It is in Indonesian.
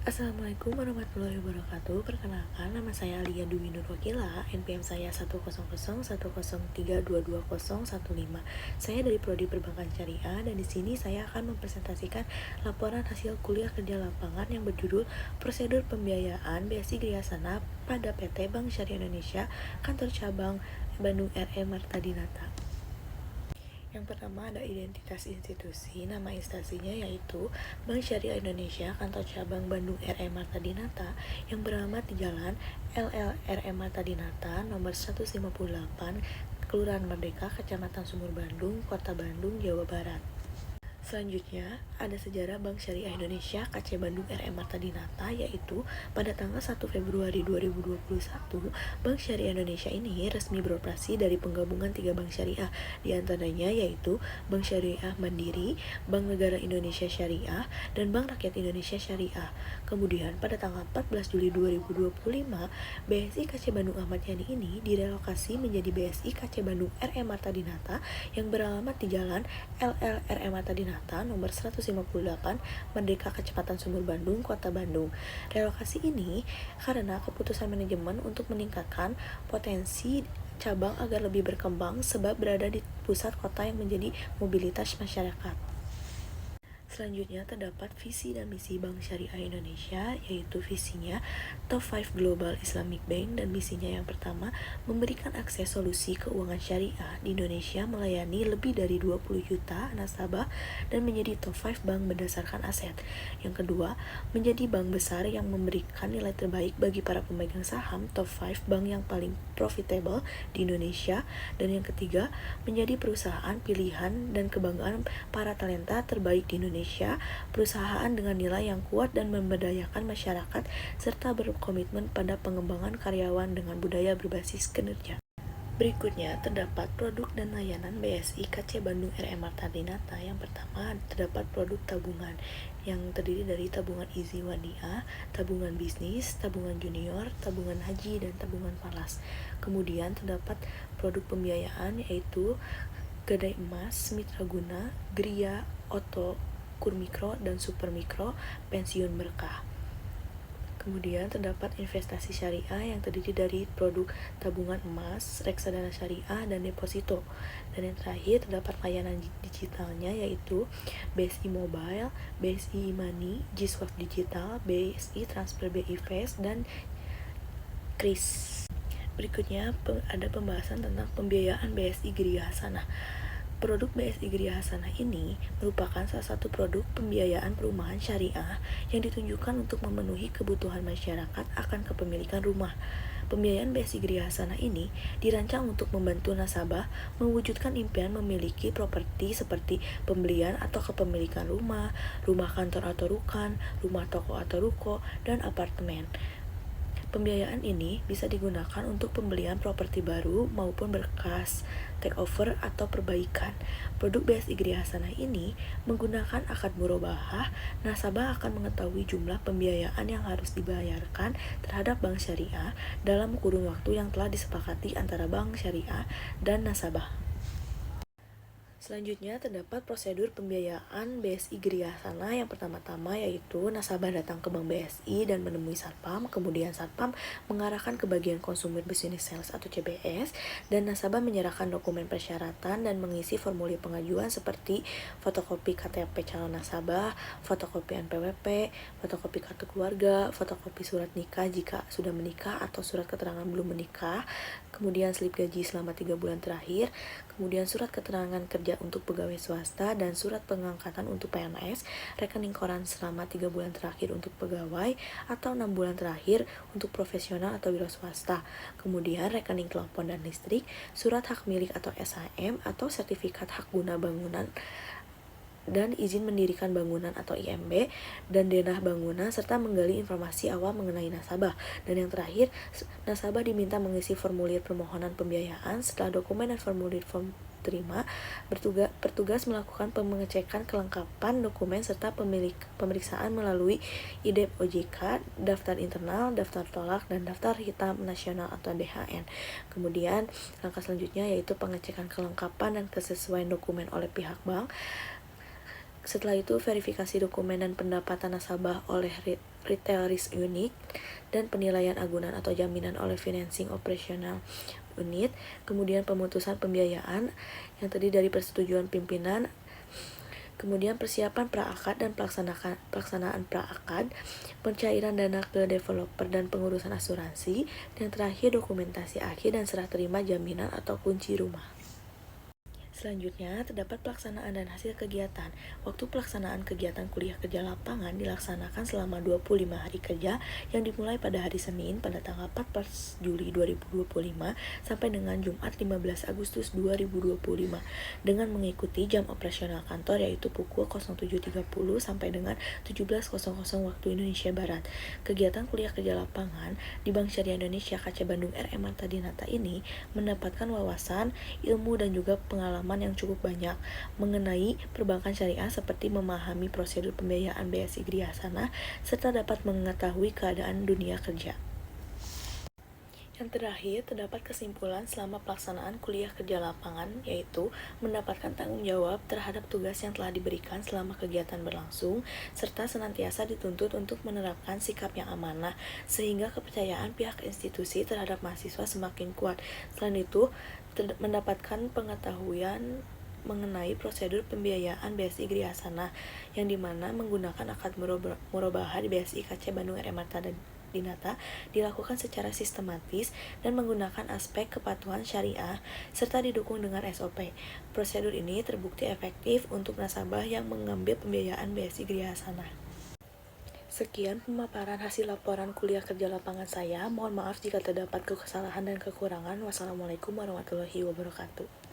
Assalamualaikum warahmatullahi wabarakatuh. Perkenalkan, nama saya Alia Dwi Nur Wakila. NPM saya 10010322015. Saya dari Prodi Perbankan Syariah, dan di sini saya akan mempresentasikan laporan hasil kuliah kerja lapangan yang berjudul Prosedur Pembiayaan BSI Grihasana pada PT Bank Syariah Indonesia Kantor Cabang Bandung RE Marta Dinata. Yang pertama ada identitas institusi. Nama instansinya yaitu Bank Syariah Indonesia Kantor Cabang Bandung RE Marta Dinata yang beralamat di Jalan LLRE Marta Dinata nomor 158, Kelurahan Merdeka, Kecamatan Sumur Bandung, Kota Bandung, Jawa Barat. Selanjutnya, ada sejarah Bank Syariah Indonesia KC Bandung RE Marta Dinata, yaitu pada tanggal 1 Februari 2021, Bank Syariah Indonesia ini resmi beroperasi dari penggabungan 3 bank syariah, di antaranya yaitu Bank Syariah Mandiri, Bank Negara Indonesia Syariah, dan Bank Rakyat Indonesia Syariah. Kemudian, pada tanggal 14 Juli 2025, BSI KC Bandung Ahmad Yani ini direlokasi menjadi BSI KC Bandung RE Marta Dinata yang beralamat di Jalan LLRE Marta Dinata nomor 158, Merdeka, Kecamatan Sumur Bandung, Kota Bandung. Relokasi ini karena keputusan manajemen untuk meningkatkan potensi cabang agar lebih berkembang sebab berada di pusat kota yang menjadi mobilitas masyarakat. Selanjutnya terdapat visi dan misi Bank Syariah Indonesia, yaitu visinya Top 5 Global Islamic Bank, dan misinya yang pertama memberikan akses solusi keuangan syariah di Indonesia melayani lebih dari 20 juta nasabah dan menjadi top 5 bank berdasarkan aset. Yang kedua, menjadi bank besar yang memberikan nilai terbaik bagi para pemegang saham top 5 bank yang paling profitable di Indonesia. Dan yang ketiga, menjadi perusahaan pilihan dan kebanggaan para talenta terbaik di Indonesia, perusahaan dengan nilai yang kuat dan memberdayakan masyarakat, serta berkomitmen pada pengembangan karyawan dengan budaya berbasis kinerja. Berikutnya terdapat produk dan layanan BSI KC Bandung RE Marta Dinata. Yang pertama terdapat produk tabungan yang terdiri dari tabungan Izi Wadiah, tabungan bisnis, tabungan junior, tabungan haji, dan tabungan falas. Kemudian terdapat produk pembiayaan yaitu Gadai Emas, Mitra Guna, Gria, Oto, Kur Mikro, dan Super Mikro, Pensiun Berkah. Kemudian terdapat investasi syariah yang terdiri dari produk tabungan emas, reksadana syariah, dan deposito. Dan yang terakhir terdapat layanan digitalnya yaitu BSI Mobile, BSI Money, Giswap Digital, BSI Transfer BI Fast, dan Kris. Berikutnya ada pembahasan tentang pembiayaan BSI Grihasana. Produk BSI Grihasana ini merupakan salah satu produk pembiayaan perumahan syariah yang ditunjukkan untuk memenuhi kebutuhan masyarakat akan kepemilikan rumah. Pembiayaan BSI Grihasana ini dirancang untuk membantu nasabah mewujudkan impian memiliki properti seperti pembelian atau kepemilikan rumah, rumah kantor atau rukan, rumah toko atau ruko, dan apartemen. Pembiayaan ini bisa digunakan untuk pembelian properti baru maupun berkas, takeover, atau perbaikan. Produk BSI Grihasana ini menggunakan akad murabahah. Nasabah akan mengetahui jumlah pembiayaan yang harus dibayarkan terhadap bank syariah dalam kurun waktu yang telah disepakati antara bank syariah dan nasabah. Selanjutnya terdapat prosedur pembiayaan BSI Grihasana. Yang pertama-tama yaitu nasabah datang ke bank BSI dan menemui Satpam, kemudian Satpam mengarahkan ke bagian Consumer Business Sales atau CBS, dan nasabah menyerahkan dokumen persyaratan dan mengisi formulir pengajuan seperti fotokopi KTP calon nasabah, fotokopi NPWP, fotokopi kartu keluarga, fotokopi surat nikah jika sudah menikah atau surat keterangan belum menikah, kemudian slip gaji selama 3 bulan terakhir, kemudian surat keterangan kerja untuk pegawai swasta dan surat pengangkatan untuk PNS, rekening koran selama 3 bulan terakhir untuk pegawai atau 6 bulan terakhir untuk profesional atau wira swasta, kemudian rekening telepon dan listrik, surat hak milik atau SHM atau sertifikat hak guna bangunan dan izin mendirikan bangunan atau IMB, dan denah bangunan, serta menggali informasi awal mengenai nasabah. Dan yang terakhir, nasabah diminta mengisi formulir permohonan pembiayaan. Setelah dokumen dan formulir form terima, petugas melakukan pengecekan kelengkapan dokumen serta pemeriksaan melalui IDEP OJK, daftar internal, daftar tolak, dan daftar hitam nasional atau DHN. Kemudian langkah selanjutnya yaitu pengecekan kelengkapan dan kesesuaian dokumen oleh pihak bank. Setelah itu, verifikasi dokumen dan pendapatan nasabah oleh Retail Risk Unit dan penilaian agunan atau jaminan oleh Financing Operational Unit. Kemudian pemutusan pembiayaan yang terdiri dari persetujuan pimpinan, kemudian persiapan pra-akad dan pelaksanaan pra-akad, pencairan dana ke developer dan pengurusan asuransi, dan terakhir dokumentasi akhir dan serah terima jaminan atau kunci rumah. Selanjutnya, terdapat pelaksanaan dan hasil kegiatan. Waktu pelaksanaan kegiatan kuliah kerja lapangan dilaksanakan selama 25 hari kerja yang dimulai pada hari Senin pada tanggal 14 Juli 2025 sampai dengan Jumat 15 Agustus 2025 dengan mengikuti jam operasional kantor yaitu pukul 07.30 sampai dengan 17.00 waktu Indonesia Barat. Kegiatan kuliah kerja lapangan di Bank Syariah Indonesia KC Bandung RM Marta Dinata ini mendapatkan wawasan, ilmu, dan juga pengalaman yang cukup banyak mengenai perbankan syariah seperti memahami prosedur pembiayaan BSI Grihasana serta dapat mengetahui keadaan dunia kerja. Yang terakhir, terdapat kesimpulan selama pelaksanaan kuliah kerja lapangan, yaitu mendapatkan tanggung jawab terhadap tugas yang telah diberikan selama kegiatan berlangsung, serta senantiasa dituntut untuk menerapkan sikap yang amanah, sehingga kepercayaan pihak institusi terhadap mahasiswa semakin kuat. Selain itu, mendapatkan pengetahuan mengenai prosedur pembiayaan BSI Grihasana, yang dimana menggunakan akad murabahah di BSI KC Bandung RM Marta Dinata dilakukan secara sistematis dan menggunakan aspek kepatuhan syariah serta didukung dengan SOP. Prosedur ini terbukti efektif untuk nasabah yang mengambil pembiayaan BSI Grihasana. Sekian pemaparan hasil laporan kuliah kerja lapangan saya. Mohon maaf jika terdapat kesalahan dan kekurangan. Wassalamualaikum warahmatullahi wabarakatuh.